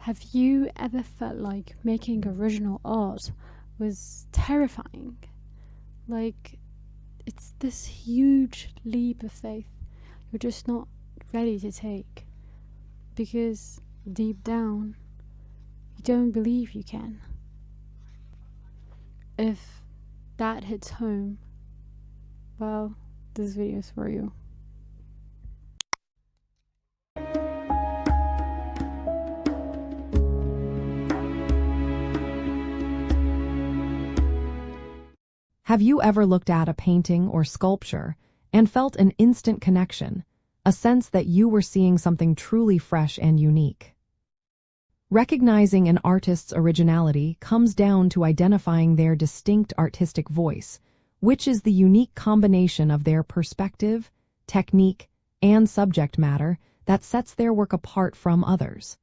Have you ever felt like making original art was terrifying? Like, it's this huge leap of faith you're just not ready to take because deep down you don't believe you can. If that hits home, well, this video is for you. Have you ever looked at a painting or sculpture and felt an instant connection, a sense that you were seeing something truly fresh and unique? Recognizing an artist's originality comes down to identifying their distinct artistic voice, which is the unique combination of their perspective, technique, and subject matter that sets their work apart from others.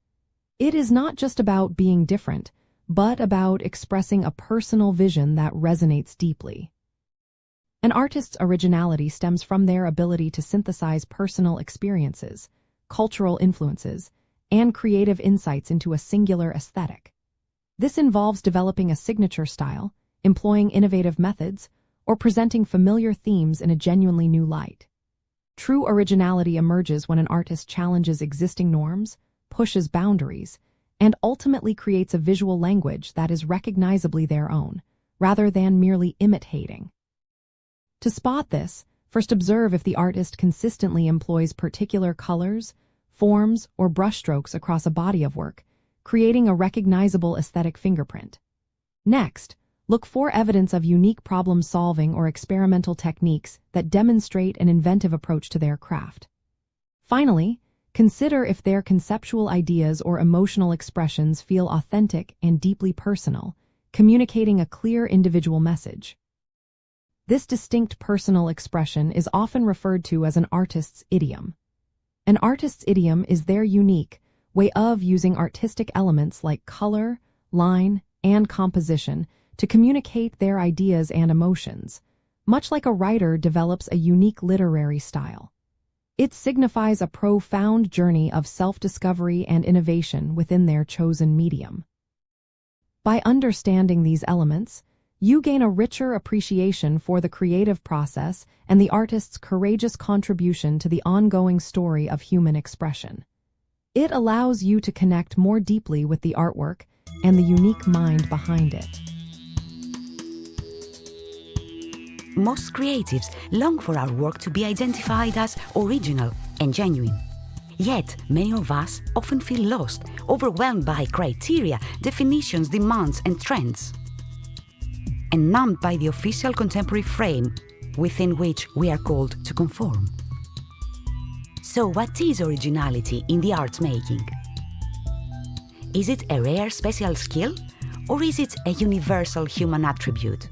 It is not just about being different, but about expressing a personal vision that resonates deeply. An artist's originality stems from their ability to synthesize personal experiences, cultural influences, and creative insights into a singular aesthetic. This involves developing a signature style, employing innovative methods, or presenting familiar themes in a genuinely new light. True originality emerges when an artist challenges existing norms, pushes boundaries, and ultimately creates a visual language that is recognizably their own, rather than merely imitating. To spot this, first observe if the artist consistently employs particular colors, forms, or brushstrokes across a body of work, creating a recognizable aesthetic fingerprint. Next, look for evidence of unique problem-solving or experimental techniques that demonstrate an inventive approach to their craft. Finally, consider if their conceptual ideas or emotional expressions feel authentic and deeply personal, communicating a clear individual message. This distinct personal expression is often referred to as an artist's idiom. An artist's idiom is their unique way of using artistic elements like color, line, and composition to communicate their ideas and emotions, much like a writer develops a unique literary style. It signifies a profound journey of self-discovery and innovation within their chosen medium. By understanding these elements, you gain a richer appreciation for the creative process and the artist's courageous contribution to the ongoing story of human expression. It allows you to connect more deeply with the artwork and the unique mind behind it. Most creatives long for our work to be identified as original and genuine. Yet, many of us often feel lost, overwhelmed by criteria, definitions, demands, and trends, and numbed by the official contemporary frame within which we are called to conform. So, what is originality in the arts making? Is it a rare special skill, or is it a universal human attribute?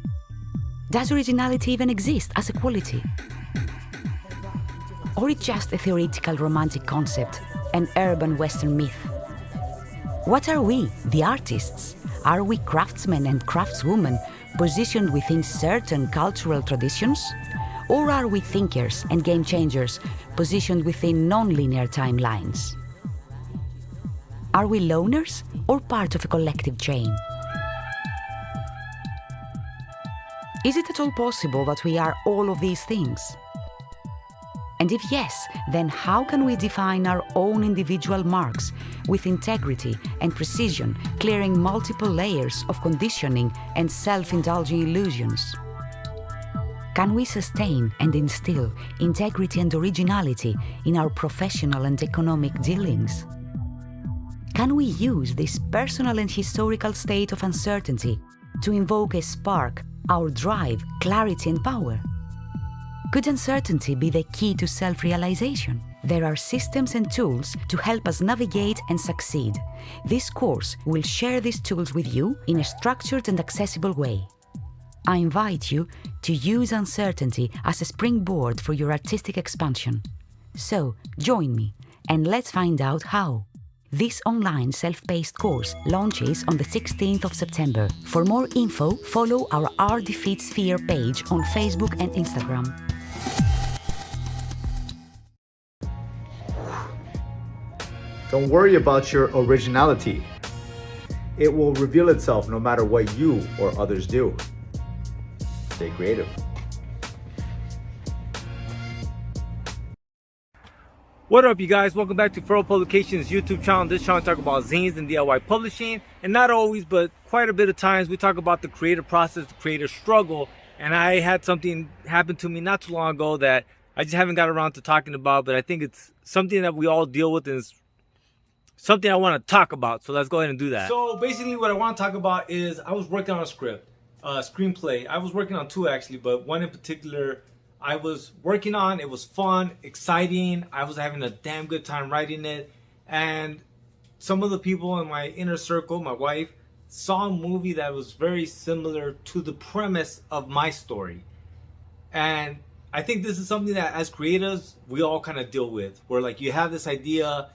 Does originality even exist as a quality? Or it's just a theoretical romantic concept, an urban Western myth? What are we, the artists? Are we craftsmen and craftswomen positioned within certain cultural traditions? Or are we thinkers and game changers positioned within non-linear timelines? Are we loners or part of a collective chain? Is it at all possible that we are all of these things? And if yes, then how can we define our own individual marks with integrity and precision, clearing multiple layers of conditioning and self-indulging illusions? Can we sustain and instill integrity and originality in our professional and economic dealings? Can we use this personal and historical state of uncertainty to invoke a spark, our drive, clarity, and power? Could uncertainty be the key to self-realization? There are systems and tools to help us navigate and succeed. This course will share these tools with you in a structured and accessible way. I invite you to use uncertainty as a springboard for your artistic expansion. So, join me, and let's find out how. This online self-paced course launches on the 16th of September. For more info, follow our Art Defeats Fear page on Facebook and Instagram. Don't worry about your originality. It will reveal itself no matter what you or others do. Stay creative. What up, you guys? Welcome back to Furrow Publications YouTube channel. This channel talk about zines and DIY publishing, and not always, but quite a bit of times we talk about the creative process, the creative struggle. And I had something happen to me not too long ago that I just haven't got around to talking about, but I think it's something that we all deal with and is something I want to talk about. So let's go ahead and do that. So basically what I want to talk about is I was working on a script, screenplay. I was working on two actually, but one in particular I was working on. It was fun, exciting. I was having a damn good time writing it. And some of the people in my inner circle, my wife, saw a movie that was very similar to the premise of my story. And I think this is something that as creatives, we all kind of deal with. Where like you have this idea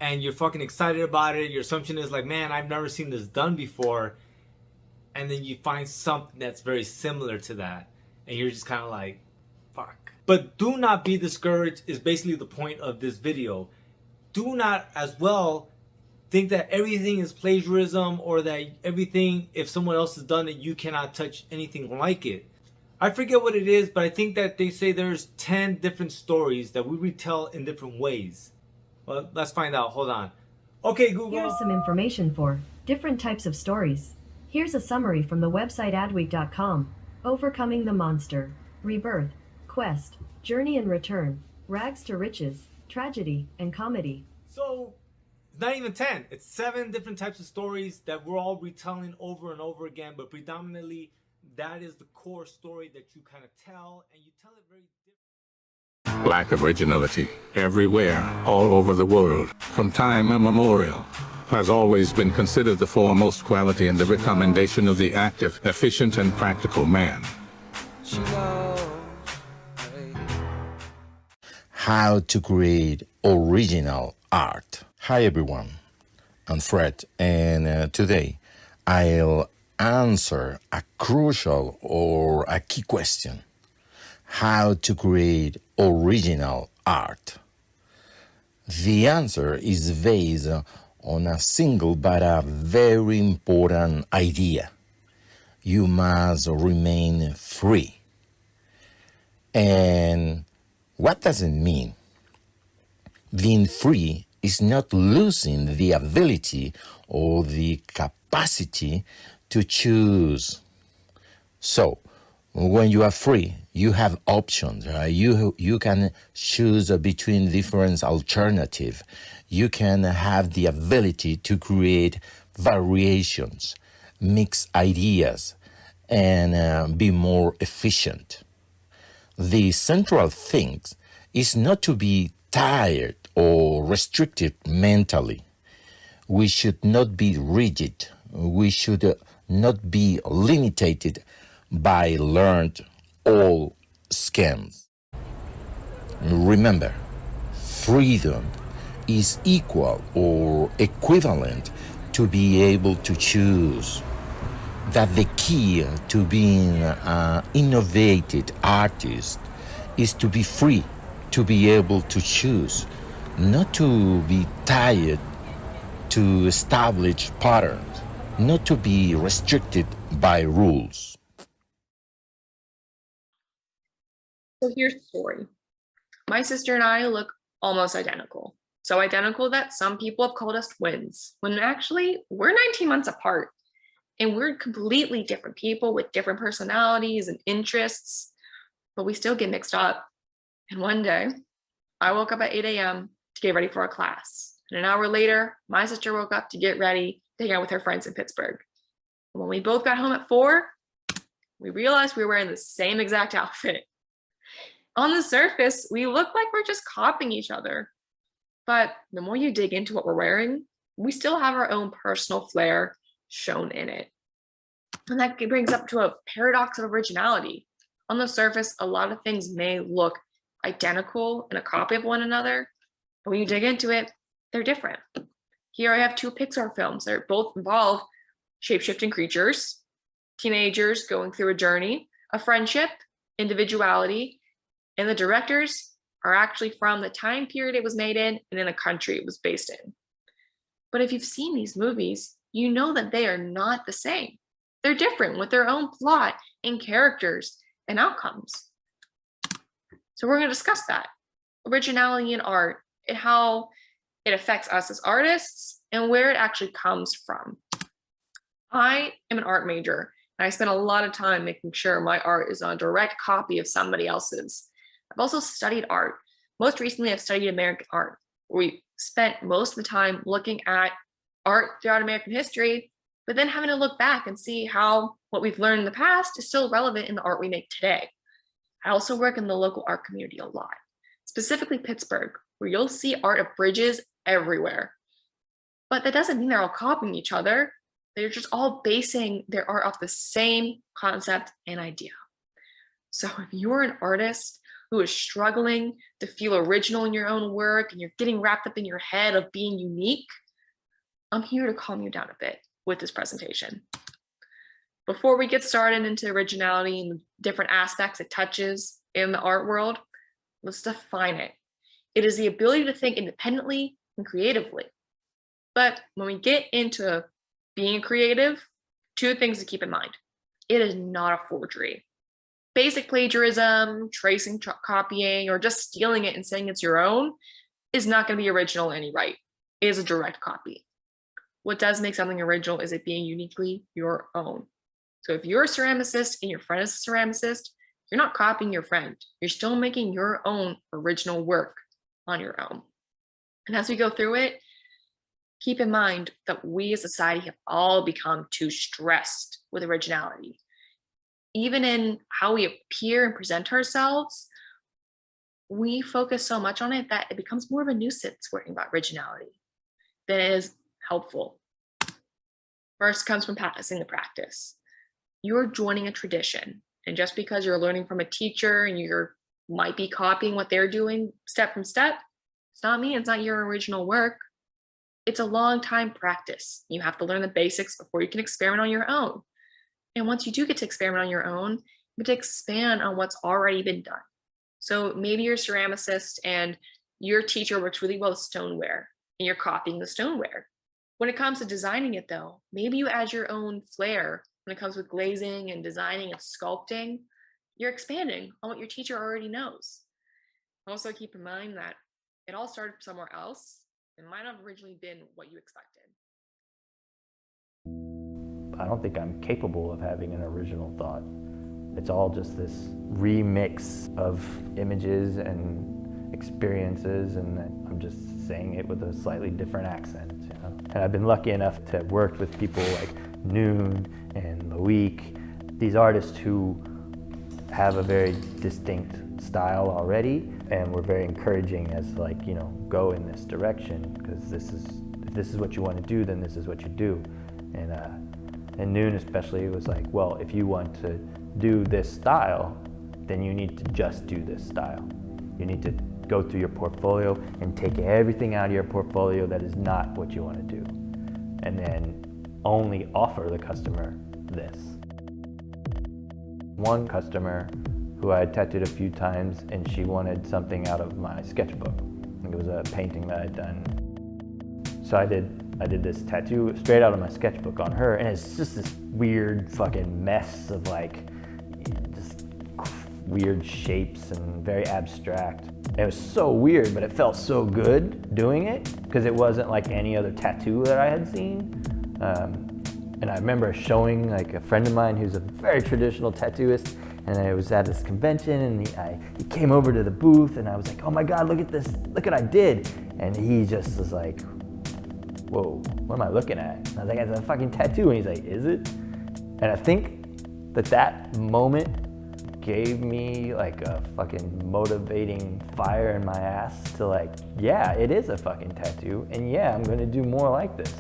and you're fucking excited about it. Your assumption is like, man, I've never seen this done before. And then you find something that's very similar to that. And you're just kind of like, fuck. But do not be discouraged is basically the point of this video. Do not as well think that everything is plagiarism or that everything, if someone else has done it, you cannot touch anything like it. I forget what it is, but I think that they say there's 10 different stories that we retell in different ways. Well, let's find out. Hold on. Okay, Google. Here's some information for different types of stories. Here's a summary from the website adweek.com. Overcoming the monster, rebirth, quest, journey and return, rags to riches, tragedy, and comedy. So, it's not even 10. It's 7 different types of stories that we're all retelling over and over again, but predominantly that is the core story that you kind of tell, and you tell it very differently. Lack of originality everywhere, all over the world, from time immemorial, has always been considered the foremost quality in the recommendation of the active, efficient, and practical man. How to create original art. Hi everyone, I'm Fred, and today I'll answer a crucial or a key question. How to create original art. The answer is based on a single but a very important idea. You must remain free. And what does it mean? Being free is not losing the ability or the capacity to choose. So, when you are free, you have options. You can choose between different alternatives. You can have the ability to create variations, mix ideas, and be more efficient. The central thing is not to be tired or restricted mentally. We should not be rigid. We should not be limited by learned old schemes. Remember, freedom is equal or equivalent to be able to choose. That the key to being an innovative artist is to be free, to be able to choose, not to be tied to establish patterns, not to be restricted by rules. So here's the story. My sister and I look almost identical. So identical that some people have called us twins, when actually we're 19 months apart. And we're completely different people with different personalities and interests, but we still get mixed up. And one day, I woke up at 8 a.m. to get ready for a class. And an hour later, my sister woke up to get ready to hang out with her friends in Pittsburgh. And when we both got home at 4, we realized we were wearing the same exact outfit. On the surface, we look like we're just copying each other. But the more you dig into what we're wearing, we still have our own personal flair shown in it. And that brings up to a paradox of originality. On the surface, a lot of things may look identical and a copy of one another, but when you dig into it, they're different. Here I have 2 Pixar films that both involve shape-shifting creatures, teenagers going through a journey, a friendship, individuality, and the directors are actually from the time period it was made in and in the country it was based in. But if you've seen these movies, you know that they are not the same. They're different with their own plot and characters and outcomes. So we're going to discuss that. Originality in art and how it affects us as artists and where it actually comes from. I am an art major, and I spend a lot of time making sure my art is not a direct copy of somebody else's. I've also studied art. Most recently, I've studied American art. We spent most of the time looking at art throughout American history, but then having to look back and see how what we've learned in the past is still relevant in the art we make today. I also work in the local art community a lot, specifically Pittsburgh, where you'll see art of bridges everywhere. But that doesn't mean they're all copying each other. They're just all basing their art off the same concept and idea. So if you're an artist who is struggling to feel original in your own work and you're getting wrapped up in your head of being unique, I'm here to calm you down a bit with this presentation. Before we get started into originality and the different aspects it touches in the art world, let's define it. It is the ability to think independently and creatively. But when we get into being creative, two things to keep in mind. It is not a forgery. Basic plagiarism, tracing, copying, or just stealing it and saying it's your own is not going to be original in any right. It is a direct copy. What does make something original is it being uniquely your own. So if you're a ceramicist and your friend is a ceramicist, you're not copying your friend. You're still making your own original work on your own. And as we go through it, keep in mind that we as a society have all become too stressed with originality. Even in how we appear and present ourselves, we focus so much on it that it becomes more of a nuisance worrying about originality than it is helpful. First comes from practicing the practice. You're joining a tradition, and just because you're learning from a teacher and you might be copying what they're doing step from step, it's not me, it's not your original work. It's a long time practice. You have to learn the basics before you can experiment on your own. And once you do get to experiment on your own, you get to expand on what's already been done. So maybe you're a ceramicist and your teacher works really well with stoneware and you're copying the stoneware. When it comes to designing it though, maybe you add your own flair when it comes with glazing and designing and sculpting. You're expanding on what your teacher already knows. Also keep in mind that it all started somewhere else. It might not have originally been what you expected. I don't think I'm capable of having an original thought. It's all just this remix of images and experiences, and I'm just saying it with a slightly different accent, you know? And I've been lucky enough to have worked with people like Noon and Loic, these artists who have a very distinct style already, and were very encouraging as like, you know, go in this direction, because if this is what you want to do, then this is what you do. And Noon especially was like, well, if you want to do this style, then you need to just do this style. You need to go through your portfolio and take everything out of your portfolio that is not what you want to do, and then only offer the customer this. One customer who I had tattooed a few times, and she wanted something out of my sketchbook. It was a painting that I'd done. So I did this tattoo straight out of my sketchbook on her, and it's just this weird fucking mess of like, just weird shapes and very abstract. It was so weird, but it felt so good doing it, because it wasn't like any other tattoo that I had seen. And I remember showing like a friend of mine who's a very traditional tattooist, and I was at this convention, and he came over to the booth, and I was like, oh my God, look at this, look what I did. And he just was like, whoa, what am I looking at? And I was like, it's a fucking tattoo. And he's like, is it? And I think that moment gave me like a fucking motivating fire in my ass to like, yeah, it is a fucking tattoo, and yeah, I'm gonna do more like this.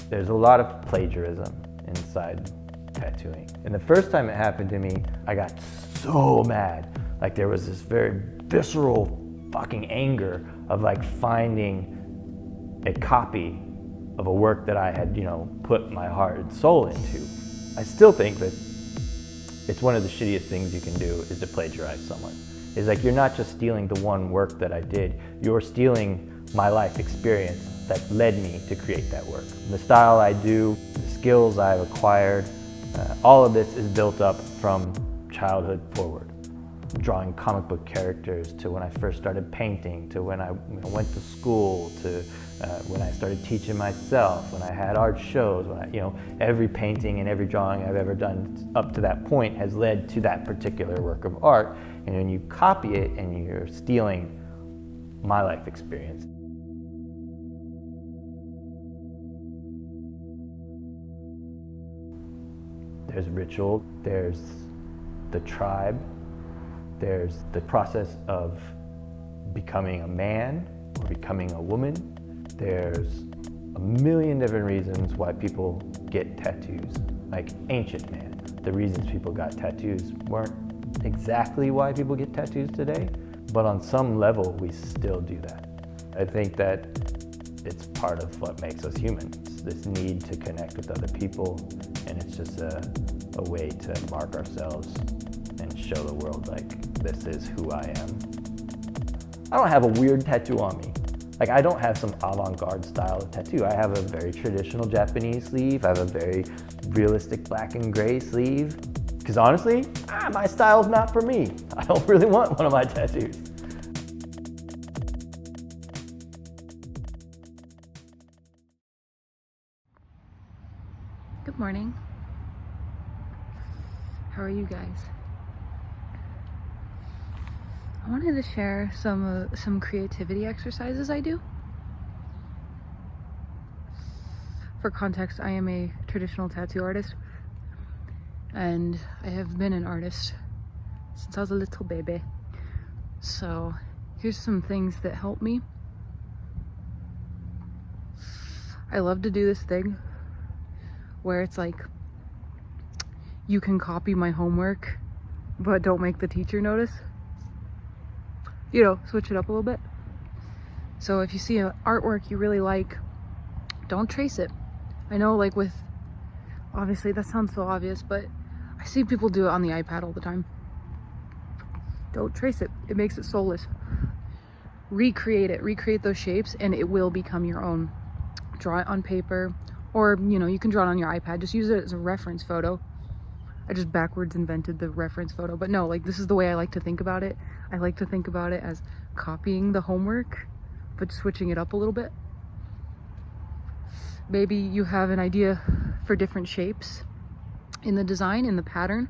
There's a lot of plagiarism inside tattooing. And the first time it happened to me, I got so mad. Like there was this very visceral fucking anger of like finding a copy of a work that I had, you know, put my heart and soul into. I still think that it's one of the shittiest things you can do is to plagiarize someone. It's like you're not just stealing the one work that I did, you're stealing my life experience that led me to create that work. The style I do, the skills I've acquired, all of this is built up from childhood forward. Drawing comic book characters, to when I first started painting, to when I went to school, to when I started teaching myself, when I had art shows, when every painting and every drawing I've ever done up to that point has led to that particular work of art. And when you copy it and you're stealing my life experience. There's ritual, there's the tribe, there's the process of becoming a man or becoming a woman. There's a million different reasons why people get tattoos. Like ancient man, the reasons people got tattoos weren't exactly why people get tattoos today, but on some level we still do that. I think that it's part of what makes us human. It's this need to connect with other people, and it's just a way to mark ourselves and show the world, like, this is who I am. I don't have a weird tattoo on me. Like, I don't have some avant-garde style of tattoo. I have a very traditional Japanese sleeve. I have a very realistic black and gray sleeve. Because honestly, my style's not for me. I don't really want one of my tattoos. Good morning. How are you guys? I wanted to share some creativity exercises I do. For context, I am a traditional tattoo artist, and I have been an artist since I was a little baby. So here's some things that help me. I love to do this thing where it's like, you can copy my homework, but don't make the teacher notice. You know, switch it up a little bit. So if you see an artwork you really like, don't trace it. I know, like, with, obviously that sounds so obvious, but I see people do it on the iPad all the time. Don't trace it. It makes it soulless. Recreate it. Recreate those shapes and it will become your own. Draw it on paper, or, you know, you can draw it on your iPad. Just use it as a reference photo. I just backwards invented the reference photo, but no, like, this is the way I like to think about it. I like to think about it as copying the homework, but switching it up a little bit. Maybe you have an idea for different shapes in the design, in the pattern.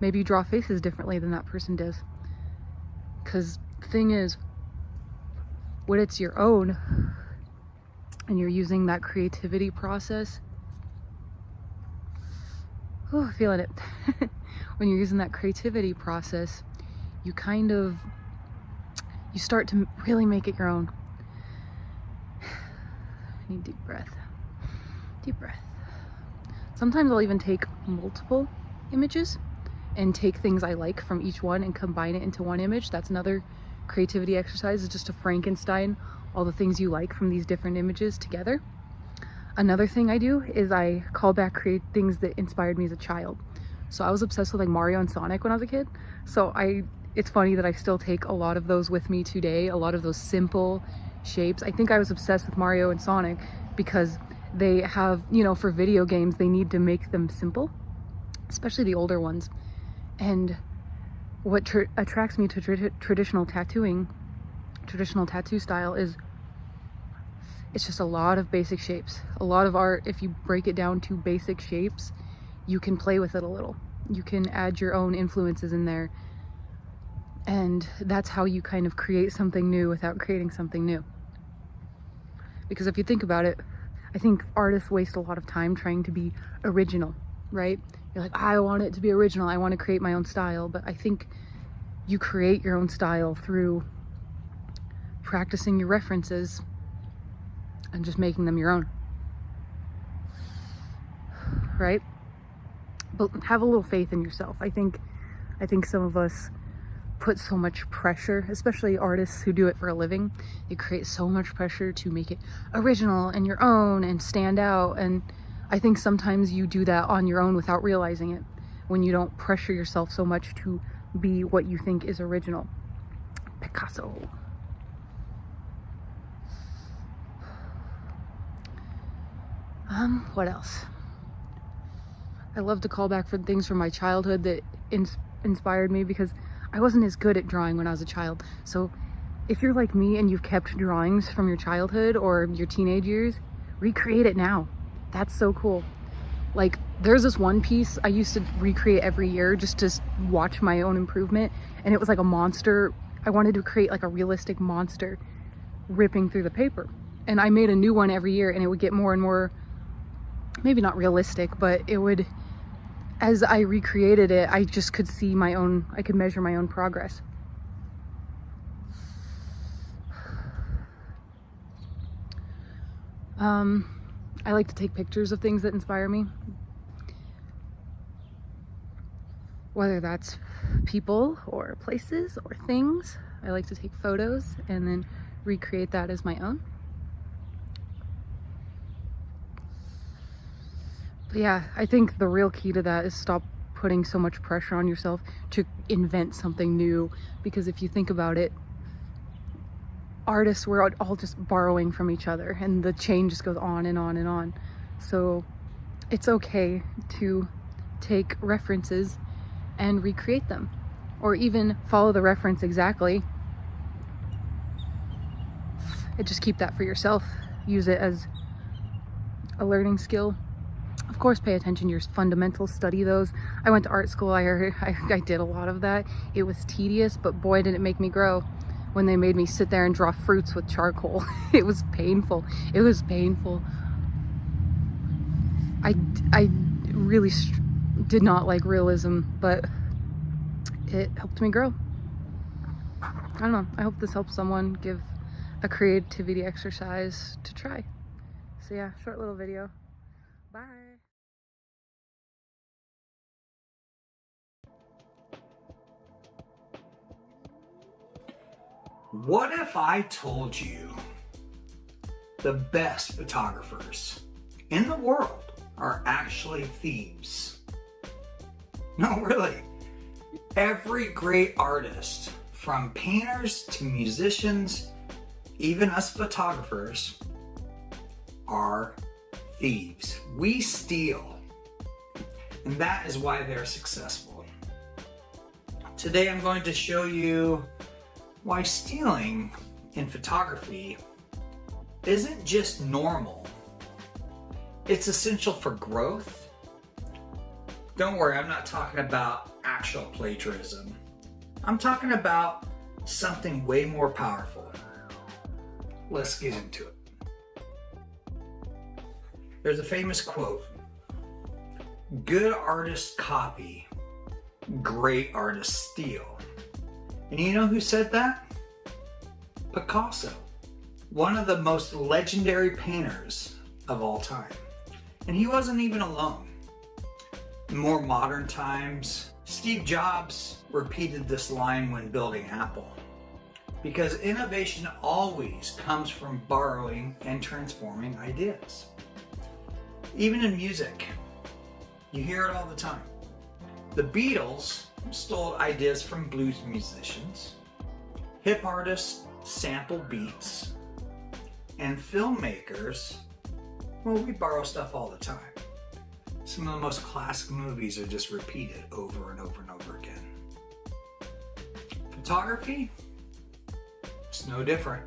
Maybe you draw faces differently than that person does. Because the thing is, when it's your own and you're using that creativity process, oh, feeling it. When you're using that creativity process, you start to really make it your own. I need deep breath. Deep breath. Sometimes I'll even take multiple images and take things I like from each one and combine it into one image. That's another creativity exercise, is just to Frankenstein all the things you like from these different images together. Another thing I do is I call back things that inspired me as a child. So I was obsessed with, like, Mario and Sonic when I was a kid. So it's funny that I still take a lot of those with me today, a lot of those simple shapes. I think I was obsessed with Mario and Sonic because they have, you know, for video games, they need to make them simple, especially the older ones. And what attracts me to traditional tattoo style is it's just a lot of basic shapes. A lot of art, if you break it down to basic shapes, you can play with it a little. You can add your own influences in there. And that's how you kind of create something new without creating something new. Because if you think about it, I think artists waste a lot of time trying to be original, right? You're like, I want it to be original. I want to create my own style. But I think you create your own style through practicing your references and just making them your own, right? But have a little faith in yourself. I think some of us put so much pressure, especially artists who do it for a living. They create so much pressure to make it original and your own and stand out. And I think sometimes you do that on your own without realizing it, when you don't pressure yourself so much to be what you think is original. Picasso. What else? I love to call back for things from my childhood that inspired me, because I wasn't as good at drawing when I was a child. So if you're like me and you've kept drawings from your childhood or your teenage years, recreate it now. That's so cool. Like, there's this one piece I used to recreate every year just to watch my own improvement, and it was like a monster. I wanted to create like a realistic monster ripping through the paper, and I made a new one every year, and it would get more and more, maybe not realistic, but it would, as I recreated it, I just could see my own, I could measure my own progress. I like to take pictures of things that inspire me. Whether that's people or places or things, I like to take photos and then recreate that as my own. But yeah, I think the real key to that is stop putting so much pressure on yourself to invent something new, because if you think about it, artists, we're all just borrowing from each other, and the chain just goes on and on and on. So it's okay to take references and recreate them, or even follow the reference exactly and just keep that for yourself. Use it as a learning skill. Of course, pay attention to your fundamentals, study those. I went to art school, I did a lot of that. It was tedious, but boy did it make me grow when they made me sit there and draw fruits with charcoal. It was painful. It was painful. I really did not like realism, but it helped me grow. I don't know, I hope this helps someone give a creativity exercise to try. So yeah, short little video. Bye. What if I told you the best photographers in the world are actually thieves? No, really. Every great artist, from painters to musicians, even us photographers, are thieves. We steal, and that is why they're successful. Today I'm going to show you why stealing in photography isn't just normal. It's essential for growth. Don't worry, I'm not talking about actual plagiarism. I'm talking about something way more powerful. Let's get into it. There's a famous quote: "Good artists copy, great artists steal." And you know who said that? Picasso, one of the most legendary painters of all time. And he wasn't even alone. In more modern times, Steve Jobs repeated this line when building Apple, because innovation always comes from borrowing and transforming ideas. Even in music, you hear it all the time. The Beatles stole ideas from blues musicians, hip artists sample beats, and filmmakers, well, we borrow stuff all the time. Some of the most classic movies are just repeated over and over and over again. Photography, it's no different.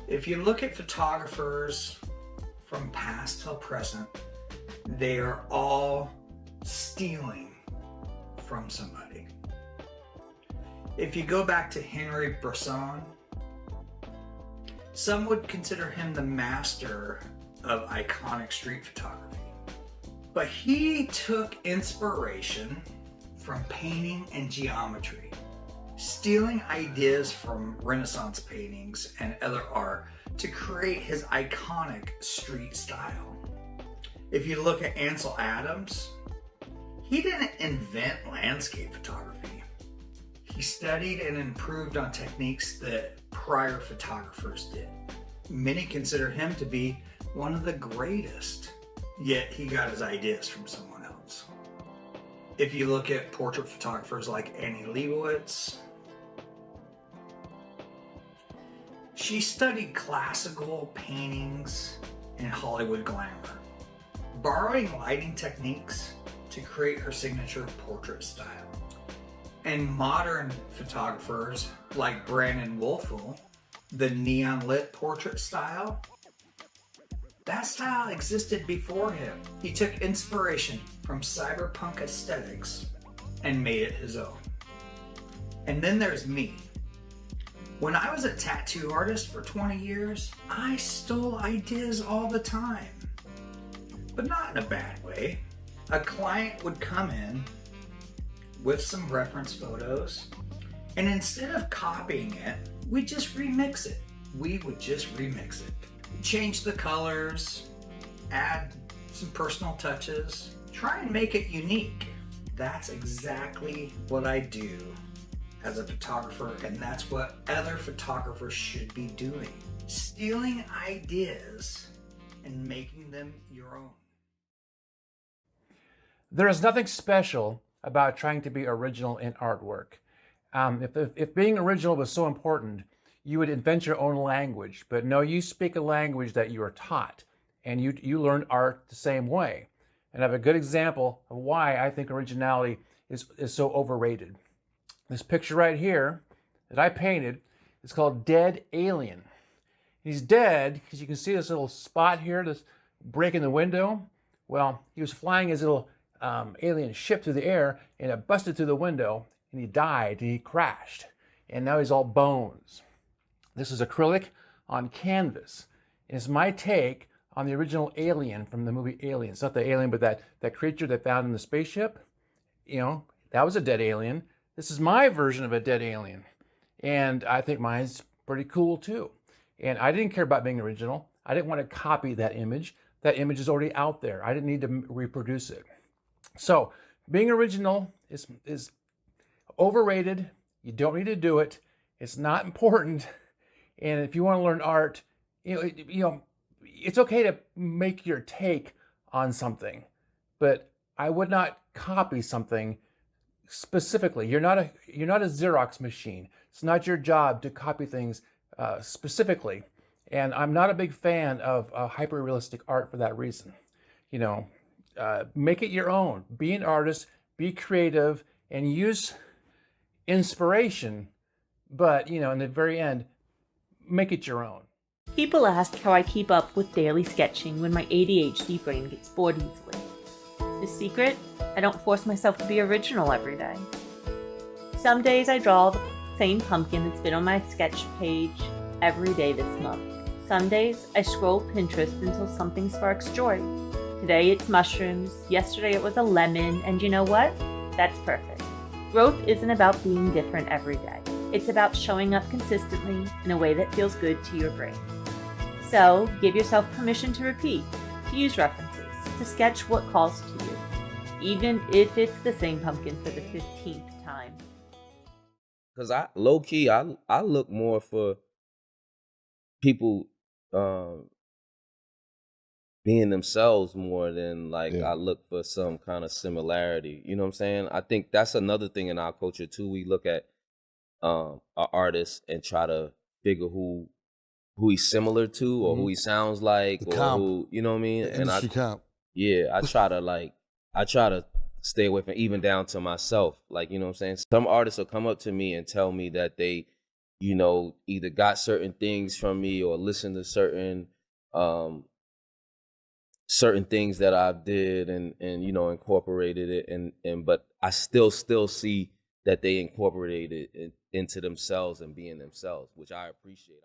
If you look at photographers from past till present, they are all stealing from somebody. If you go back to Henry Bresson, some would consider him the master of iconic street photography. But he took inspiration from painting and geometry, stealing ideas from Renaissance paintings and other art to create his iconic street style. If you look at Ansel Adams, he didn't invent landscape photography. He studied and improved on techniques that prior photographers did. Many consider him to be one of the greatest, yet he got his ideas from someone else. If you look at portrait photographers like Annie Leibovitz, She studied classical paintings and Hollywood glamour, borrowing lighting techniques to create her signature portrait style. And modern photographers like Brandon Wolfel, the neon lit portrait style, that style existed before him. He took inspiration from cyberpunk aesthetics and made it his own. And then there's me. When I was a tattoo artist for 20 years, I stole ideas all the time. But not in a bad way. A client would come in with some reference photos, and instead of copying it, we'd just remix it. We would just remix it. Change the colors, add some personal touches, try and make it unique. That's exactly what I do as a photographer, and that's what other photographers should be doing. Stealing ideas and making them your own. There is nothing special about trying to be original in artwork. If being original was so important, you would invent your own language. But no, you speak a language that you are taught, and you learn art the same way. And I have a good example of why I think originality is so overrated. This picture right here that I painted is called Dead Alien. He's dead because you can see this little spot here, this break in the window. Well, he was flying his little alien ship through the air, and it busted through the window, and he died, and he crashed. And now he's all bones. This is acrylic on canvas. It's my take on the original alien from the movie Alien. It's not the alien, but that creature they found in the spaceship. You know, that was a dead alien. This is my version of a dead alien. And I think mine's pretty cool too. And I didn't care about being original. I didn't want to copy that image. That image is already out there. I didn't need to reproduce it. So being original is overrated. You don't need to do it. It's not important. And if you want to learn art, it's okay to make your take on something, but I would not copy something specifically. You're not a Xerox machine. It's not your job to copy things specifically. And I'm not a big fan of hyper-realistic art for that reason. Make it your own. Be an artist, be creative, and use inspiration. But, in the very end, make it your own. People ask how I keep up with daily sketching when my ADHD brain gets bored easily. The secret? I don't force myself to be original every day. Some days I draw the same pumpkin that's been on my sketch page every day this month. Some days I scroll Pinterest until something sparks joy. Today it's mushrooms, yesterday it was a lemon, and you know what? That's perfect. Growth isn't about being different every day. It's about showing up consistently in a way that feels good to your brain. So, give yourself permission to repeat, to use references, to sketch what calls to you, even if it's the same pumpkin for the 15th time. Because low-key, I look more for people being themselves more than I look for some kind of similarity. You know what I'm saying? I think that's another thing in our culture too. We look at an artist and try to figure who he's similar to or who he sounds like who, you know what I mean? And I try to stay away from, even down to myself. You know what I'm saying? Some artists will come up to me and tell me that they, either got certain things from me or listen to certain things that I did and incorporated it and but I still see that they incorporated it into themselves and being themselves, which I appreciate.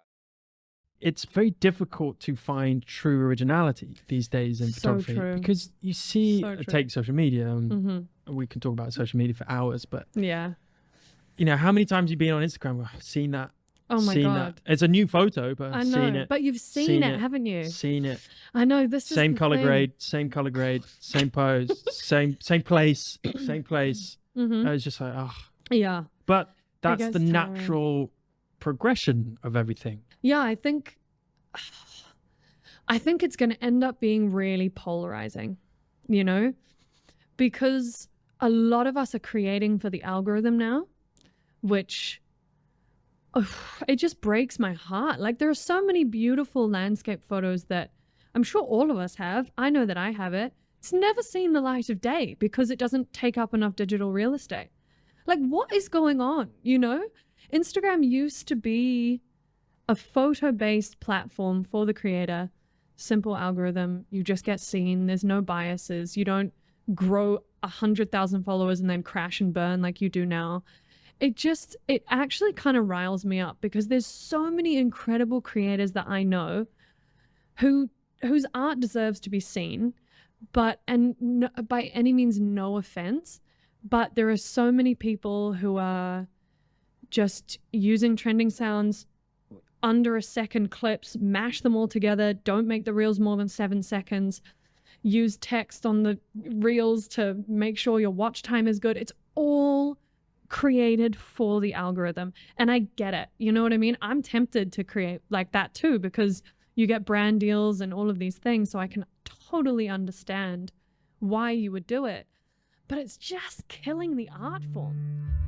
It's very difficult to find true originality these days in photography because you see, take social media, and we can talk about social media for hours, but yeah, how many times you've been on Instagram? Well, I've seen that. Oh my God. That. It's a new photo, but I've seen it. But you've seen it, haven't you? Seen it. I know. This is same color grade, same pose, same place, same place. I was just like, oh. Yeah. But that's the natural progression of everything. Yeah, I think it's going to end up being really polarizing, because a lot of us are creating for the algorithm now, which it just breaks my heart. Like, there are so many beautiful landscape photos that I'm sure all of us have. I know that I have it. It's never seen the light of day because it doesn't take up enough digital real estate. Like, what is going on? You know, Instagram used to be a photo-based platform for the creator. Simple algorithm. You just get seen. There's no biases. You don't grow 100,000 followers and then crash and burn like you do now. It actually kind of riles me up because there's so many incredible creators that I know whose art deserves to be seen, but, and no, by any means, no offense, but there are so many people who are just using trending sounds, under a second clips, mash them all together, don't make the reels more than 7 seconds, use text on the reels to make sure your watch time is good. It's all created for the algorithm. And I get it. You know what I mean? I'm tempted to create like that too, because you get brand deals and all of these things. So I can totally understand why you would do it. But it's just killing the art form.